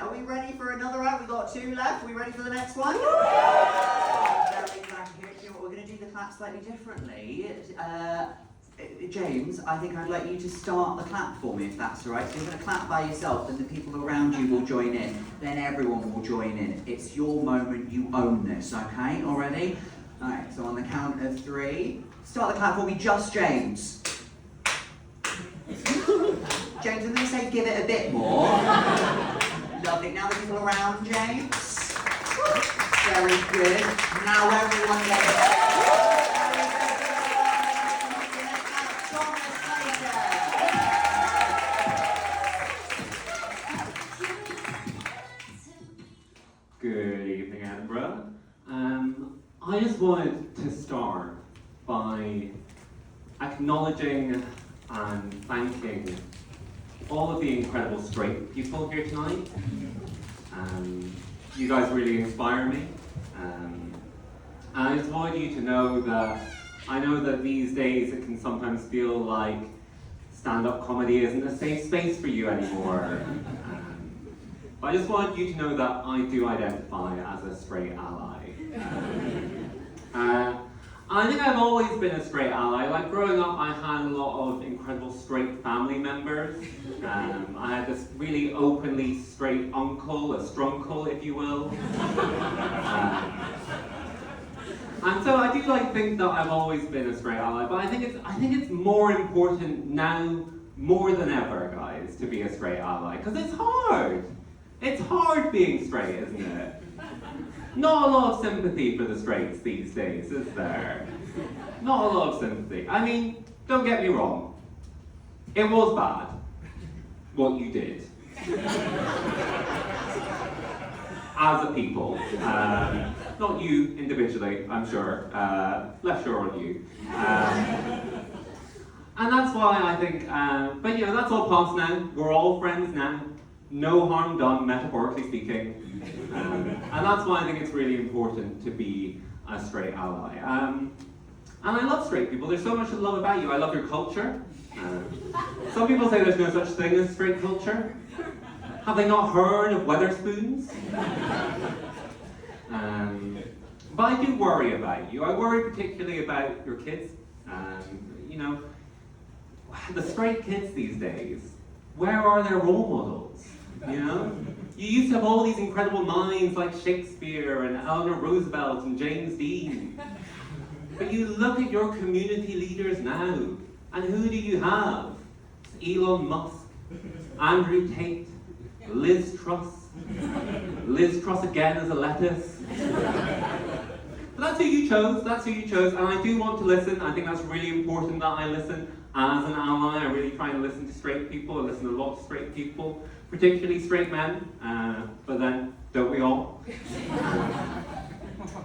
Are we ready for another round? We've got 2 left. Are we ready for the next one? Very glad to hear it. You know what, we're going to do the clap slightly differently. James, I think I'd like you to start the clap for me, if that's all right. So you're going to clap by yourself, and the people around you will join in. Then everyone will join in. It's your moment. You own this, okay? All ready? All right, so on the count of 3, start the clap for me, just James. James, I'm going to say give it a bit more. Lovely. Now the people around James. Very good. Now everyone gets it. Good evening, Edinburgh. I just wanted to start by acknowledging and thanking all of the incredible straight people here tonight. You guys really inspire me. And I just wanted you to know that I know that these days it can sometimes feel like stand-up comedy isn't a safe space for you anymore. But I just wanted you to know that I do identify as a straight ally. I think I've always been a straight ally. Like growing up, I had a lot of incredible straight family members. I had this really openly straight uncle, a strunkle, if you will. And so I do think that I've always been a straight ally, but I think it's more important now, more than ever, guys, to be a straight ally, because it's hard. It's hard being straight, isn't it? Not a lot of sympathy for the straights these days, is there? Not a lot of sympathy. I mean, don't get me wrong. It was bad, what you did. As a people. Not you individually, I'm sure. Less sure on you. And that's why I think, but you know, that's all past now. We're all friends now. No harm done, metaphorically speaking. And that's why I think it's really important to be a straight ally. And I love straight people. There's so much to love about you. I love your culture. Some people say there's no such thing as straight culture. Have they not heard of Weatherspoons? But I do worry about you. I worry particularly about your kids. You know, the straight kids these days, where are their role models? You know? You used to have all these incredible minds like Shakespeare and Eleanor Roosevelt and James Dean. But you look at your community leaders now, and who do you have? It's Elon Musk, Andrew Tate, Liz Truss. Liz Truss again as a lettuce. But that's who you chose, and I do want to listen. I think that's really important that I listen as an ally. I really try and listen to straight people. I listen to a lot of straight people, particularly straight men, but then, don't we all?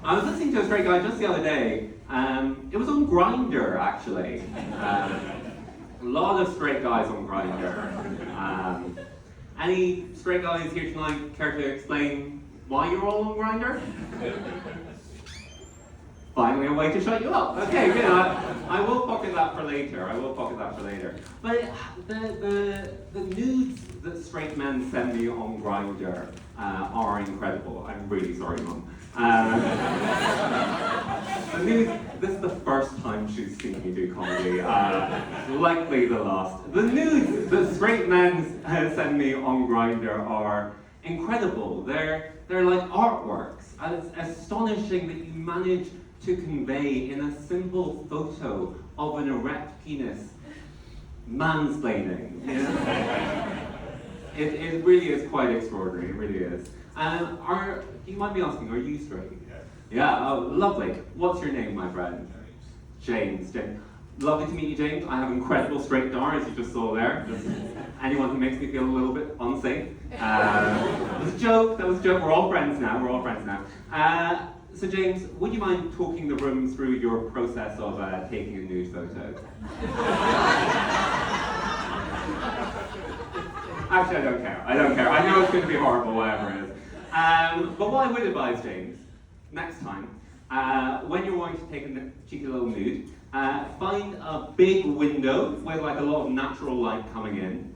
I was listening to a straight guy just the other day. It was on Grindr, actually. A lot of straight guys on Grindr. Any straight guys here tonight care to explain why you're all on Grindr? Finally a way to shut you up. Okay, good. I will pocket that for later. But the nudes that straight men send me on Grindr are incredible. I'm really sorry, Mum. The nudes, this is the first time she's seen me do comedy. Likely the last. The nudes that straight men send me on Grindr are incredible. They're like artworks. And it's astonishing that you manage to convey in a simple photo of an erect penis mansplaining. You know? It really is quite extraordinary, it really is. Do you mind me asking, are you straight? Yeah, oh, lovely. What's your name, my friend? James. Lovely to meet you, James. I have incredible straight dar, as you just saw there. Just anyone who makes me feel a little bit unsafe. That was a joke, We're all friends now. So James, would you mind talking the room through your process of taking a nude photo? Actually, I don't care. I know it's going to be horrible, whatever it is. But what I would advise, James, next time, when you're wanting to take a cheeky little nude, Find a big window with like a lot of natural light coming in.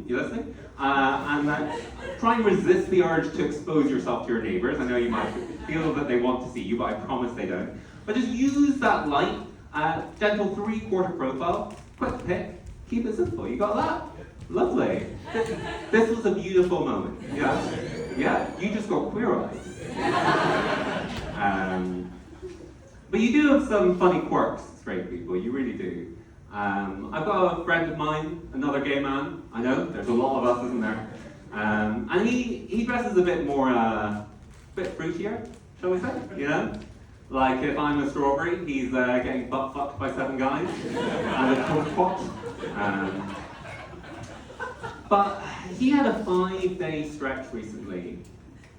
You listening? And try and resist the urge to expose yourself to your neighbours. I know you might feel that they want to see you, but I promise they don't. But just use that light, gentle 3/4 profile, quick pick, keep it simple. You got that? Lovely. This was a beautiful moment. Yeah, you just got queer-eyed. But you do have some funny quirks, straight people, you really do. I've got a friend of mine, another gay man. I know, there's a lot of us, isn't there? And he dresses a bit more, bit fruitier, shall we say, you know? Like if I'm a strawberry, he's getting butt fucked by 7 guys and a kumquat. But he had a 5-day stretch recently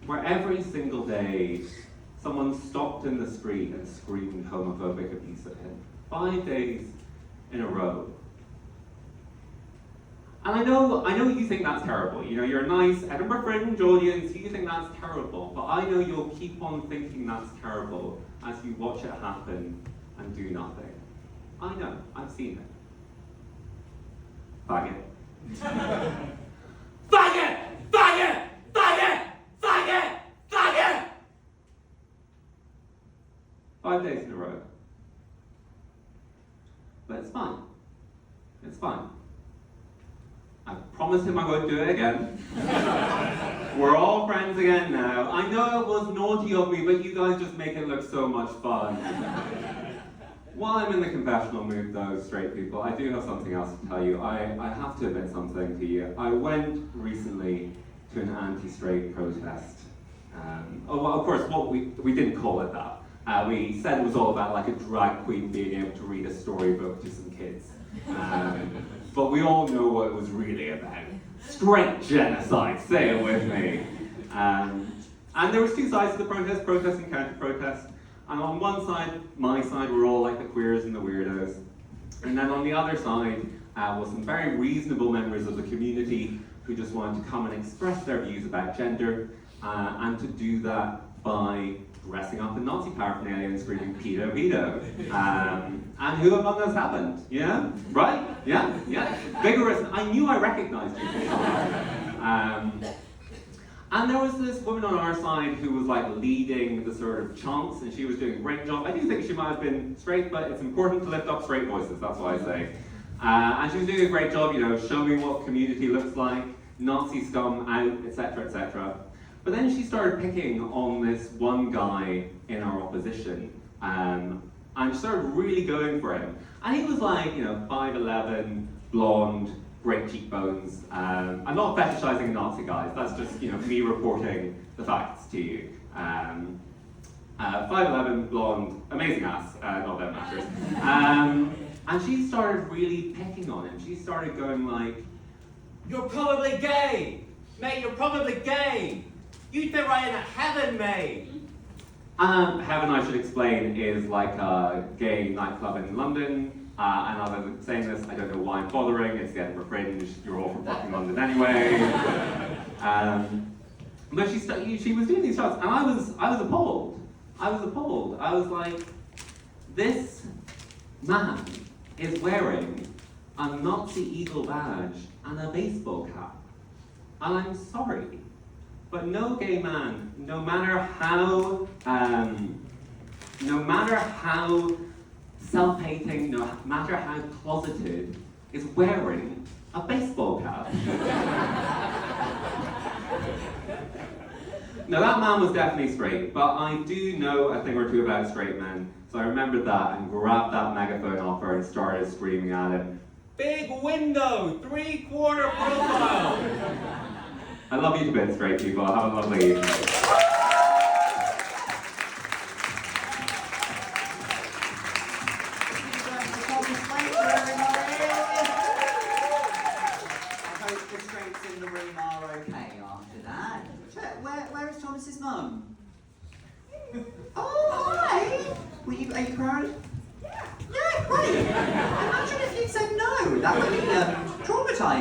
where every single day someone stopped in the street and screamed homophobic abuse at him. 5 days in a row. And I know you think that's terrible. You know, you're a nice Edinburgh Fringe audience, you think that's terrible, but I know you'll keep on thinking that's terrible as you watch it happen and do nothing. I know, I've seen it. Faggot. Faggot! Faggot! Faggot! Faggot! Faggot! 5 days in a row. But it's fine. It's fine. I promised him I won't do it again. We're all friends again now. I know it was naughty of me, but you guys just make it look so much fun. While I'm in the confessional mood though, straight people, I do have something else to tell you. I have to admit something to you. I went recently to an anti-straight protest. Well, of course, we didn't call it that. We said it was all about like a drag queen being able to read a storybook to some kids. But we all know what it was really about. Straight genocide, say it with me. And there was 2 sides to the protest and counter-protest. And on one side, my side, were all like the queers and the weirdos. And then on the other side was some very reasonable members of the community who just wanted to come and express their views about gender, and to do that by dressing up in Nazi paraphernalia and screaming pedo, pedo. And who among us haven't? Yeah? Right? Yeah? Vigorous. I knew I recognized you. And there was this woman on our side who was like leading the sort of chants, and she was doing a great job. I do think she might have been straight, but it's important to lift up straight voices, that's what I say. And she was doing a great job, you know, showing what community looks like, Nazi scum out, etc., etc. But then she started picking on this one guy in our opposition, and she started really going for him. And he was like, you know, 5'11", blonde, great cheekbones. I'm not fetishizing Nazi guys, that's just, you know, me reporting the facts to you. 5'11", blonde, amazing ass, not that matters. And she started really picking on him. She started going like, "You're probably gay! Mate, you're probably gay! You'd fit right into heaven, mate!" Heaven, I should explain, is like a gay nightclub in London. And other than saying this, I don't know why I'm bothering. It's the Edinburgh Fringe. You're all from fucking London anyway. But she was doing these shots, and I was appalled. I was like, this man is wearing a Nazi eagle badge and a baseball cap, and I'm sorry, but no gay man, no matter how self-hating, no matter how closeted, is wearing a baseball cap. Now that man was definitely straight, but I do know a thing or two about straight men, so I remembered that and grabbed that megaphone off her and started screaming at him, "Big window, 3/4 profile!" I love you to bits, straight people. Have a lovely evening. Thomas's mum? Oh, hi! Are you proud? Yeah, great!